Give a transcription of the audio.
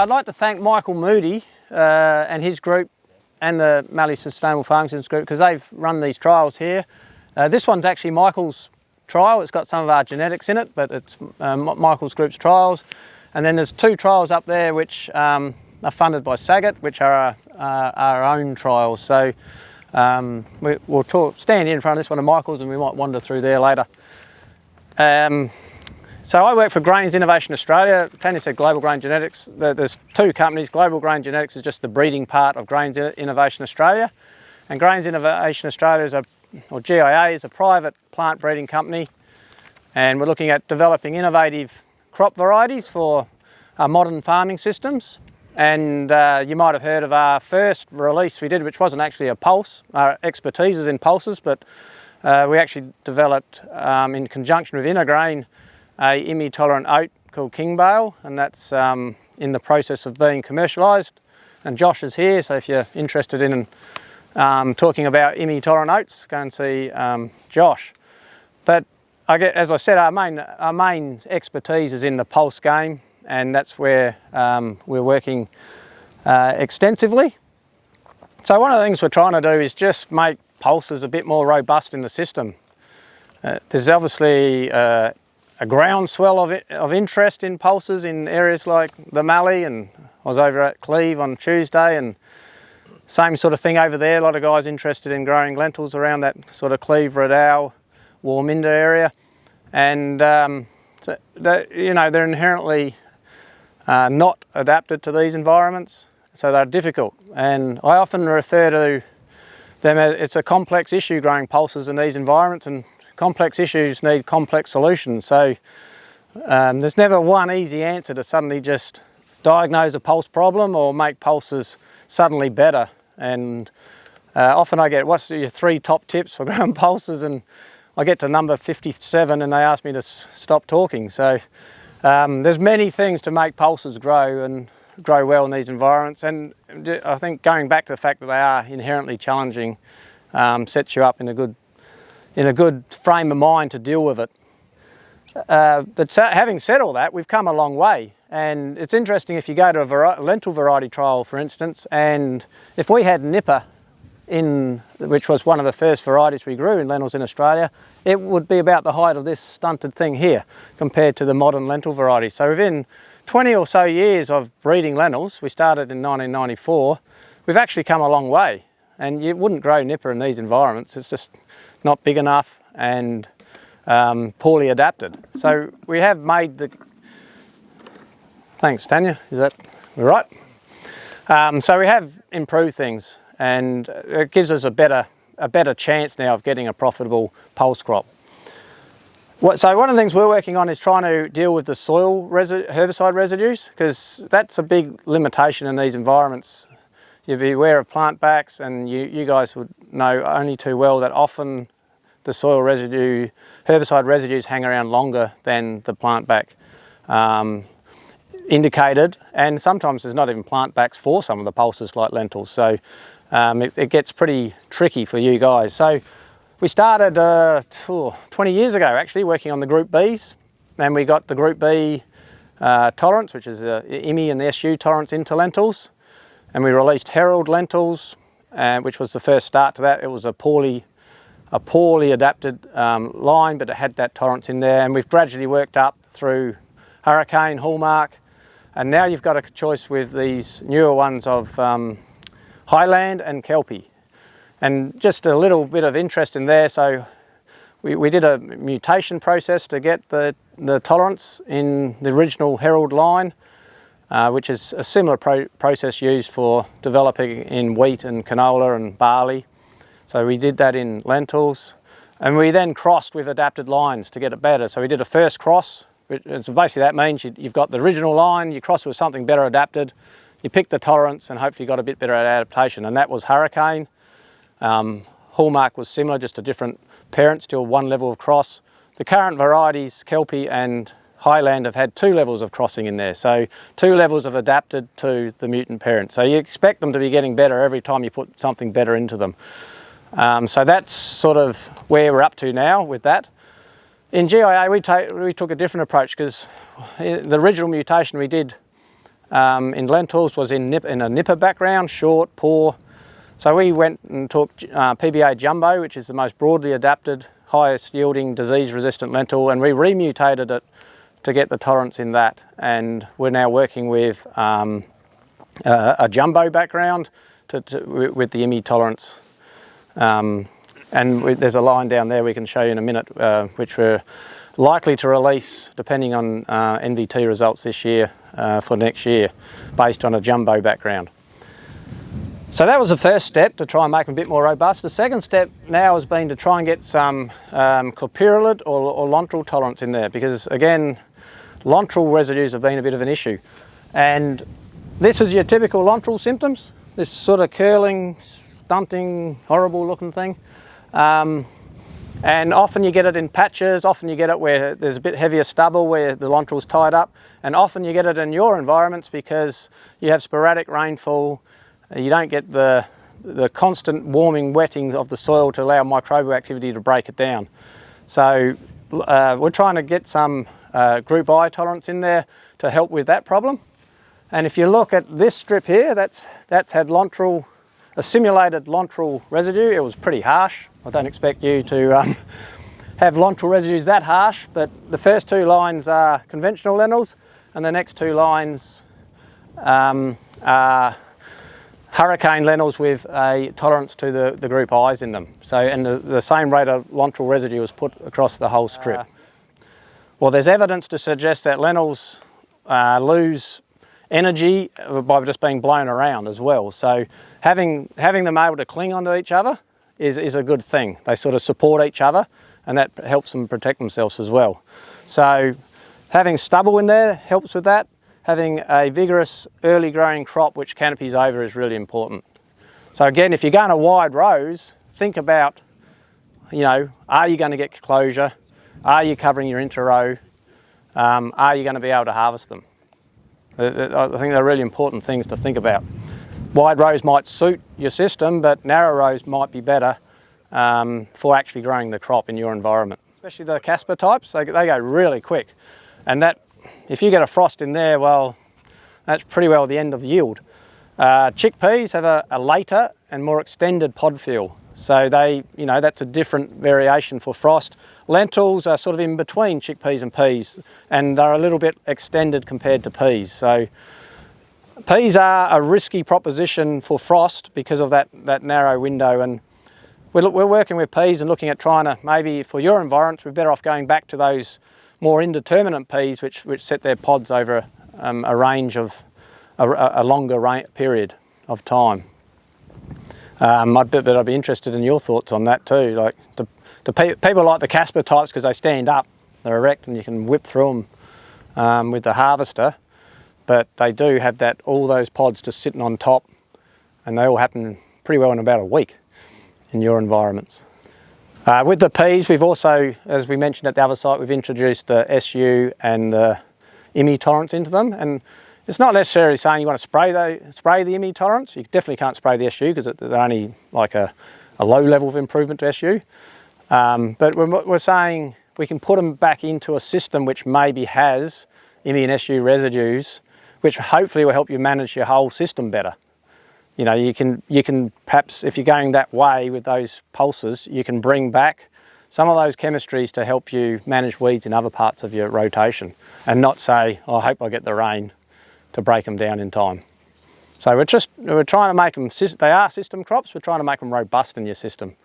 I'd like to thank Michael Moody and his group and the Mallee Sustainable Farming Systems group, because they've run these trials here. This one's actually Michael's trial. It's got some of our genetics in it, but it's Michael's group's trials. And then there's 2 trials up there which are funded by Sagat, which are our own trials. So we'll stand in front of this one of Michael's, and we might wander through there later. So I work for Grains Innovation Australia. Tanya said Global Grain Genetics. There's 2 companies. Global Grain Genetics is just the breeding part of Grains Innovation Australia. And Grains Innovation Australia or GIA is a private plant breeding company. And we're looking at developing innovative crop varieties for our modern farming systems. And you might have heard of our first release we did, which wasn't actually a pulse. Our expertise is in pulses, but we actually developed in conjunction with Intergrain a IMI-tolerant oat called King Bale, and that's in the process of being commercialised. And Josh is here, so if you're interested in talking about IMI-tolerant oats, go and see Josh. But as I said, our main expertise is in the pulse game, and that's where we're working extensively. So one of the things we're trying to do is just make pulses a bit more robust in the system. There's obviously a groundswell of interest in pulses in areas like the Mallee, and I was over at Cleve on Tuesday, and same sort of thing over there. A lot of guys interested in growing lentils around that sort of Cleve, Rideau, Warminda area, and so they're inherently not adapted to these environments, so they're difficult. And I often refer to them as it's a complex issue growing pulses in these environments, and complex issues need complex solutions. So there's never one easy answer to suddenly just diagnose a pulse problem or make pulses suddenly better. And often I get, what's your 3 top tips for growing pulses? And I get to number 57 and they ask me to stop talking. So there's many things to make pulses grow and grow well in these environments. And I think going back to the fact that they are inherently challenging sets you up in a good frame of mind to deal with it. But having said all that, we've come a long way, and it's interesting if you go to a lentil variety trial, for instance, and if we had Nipper which was one of the first varieties we grew in lentils in Australia, it would be about the height of this stunted thing here compared to the modern lentil varieties. So within 20 or so years of breeding lentils, we started in 1994, we've actually come a long way, and you wouldn't grow Nipper in these environments. It's just not big enough and poorly adapted. So we have made the... Thanks, Tanya. Is that all right? So we have improved things, and it gives us a better chance now of getting a profitable pulse crop. So one of the things we're working on is trying to deal with the soil herbicide residues, because that's a big limitation in these environments. You'd be aware of plant backs, and you guys would know only too well that often the soil herbicide residues hang around longer than the plant back indicated, and sometimes there's not even plant backs for some of the pulses like lentils. So it gets pretty tricky for you guys. So we started 20 years ago actually working on the Group Bs, and we got the Group B tolerance, which is the IMI and the SU tolerance into lentils, and we released Herald lentils, which was the first start to that. It was a poorly adapted line, but it had that tolerance in there, and we've gradually worked up through Hurricane, Hallmark, and now you've got a choice with these newer ones of Highland and Kelpie. And just a little bit of interest in there, so we did a mutation process to get the tolerance in the original Herald line, which is a similar process used for developing in wheat and canola and barley. So we did that in lentils, and we then crossed with adapted lines to get it better. So we did a first cross. So basically that means you've got the original line, you cross with something better adapted, you pick the tolerance, and hopefully got a bit better adaptation, and that was Hurricane. Hallmark was similar, just a different parent, still one level of cross. The current varieties, Kelpie and Highland, have had 2 levels of crossing in there, so 2 levels of adapted to the mutant parent. So you expect them to be getting better every time you put something better into them. So that's sort of where we're up to now with that. In GIA we took a different approach, because the original mutation we did in lentils was in a nipper background, short, poor. So we went and took PBA Jumbo, which is the most broadly adapted, highest yielding disease-resistant lentil, and we remutated it to get the tolerance in that. And we're now working with a Jumbo background with the IMI tolerance. And there's a line down there we can show you in a minute, which we're likely to release depending on NVT results this year for next year, based on a Jumbo background. So that was the first step, to try and make them a bit more robust. The second step now has been to try and get some clopyralid or Lontril tolerance in there, because again, Lontril residues have been a bit of an issue. And this is your typical Lontril symptoms, this sort of curling, stunting, horrible looking thing. And often you get it in patches, often you get it where there's a bit heavier stubble where the Lontril's tied up, and often you get it in your environments because you have sporadic rainfall. You don't get the constant warming wettings of the soil to allow microbial activity to break it down. So we're trying to get some group I tolerance in there to help with that problem. And if you look at this strip here, that's had Lontril, a simulated Lontril residue. It was pretty harsh. I don't expect you to have Lontril residues that harsh, but the first two lines are conventional lentils, and the next two lines are hurricane lentils with a tolerance to the group I's in them. So, and the same rate of Lontril residue was put across the whole strip. Well, there's evidence to suggest that lentils lose energy by just being blown around as well. So having them able to cling onto each other is a good thing. They sort of support each other, and that helps them protect themselves as well. So having stubble in there helps with that. Having a vigorous early growing crop which canopies over is really important. So again, if you're going to wide rows, think about, you know, are you going to get closure? Are you covering your inter-row? Are you going to be able to harvest them? I think they're really important things to think about. Wide rows might suit your system, but narrow rows might be better for actually growing the crop in your environment. Especially the Casper types, they go really quick. And that, if you get a frost in there, well, that's pretty well the end of the yield. Chickpeas have a later and more extended pod feel. So they, you know, that's a different variation for frost. Lentils are sort of in between chickpeas and peas, and they're a little bit extended compared to peas. So peas are a risky proposition for frost because of that narrow window, and we're working with peas and looking at trying to, maybe for your environment, we're better off going back to those more indeterminate peas which set their pods over a range of a longer period of time. I'd be interested in your thoughts on that too. Like people like the Casper types because they stand up, they're erect, and you can whip through them with the harvester. But they do have all those pods just sitting on top, and they all happen pretty well in about a week in your environments. With the peas, we've also, as we mentioned at the other site, we've introduced the SU and the IMI tolerance into them. And it's not necessarily saying you want to spray the IMI tolerance. You definitely can't spray the SU because they're only like a low level of improvement to SU. But we're saying we can put them back into a system which maybe has IMI and SU residues, which hopefully will help you manage your whole system better. You know, you can perhaps, if you're going that way with those pulses, you can bring back some of those chemistries to help you manage weeds in other parts of your rotation, and not say, oh, I hope I get the rain to break them down in time. So we're trying to make them, they are system crops, we're trying to make them robust in your system.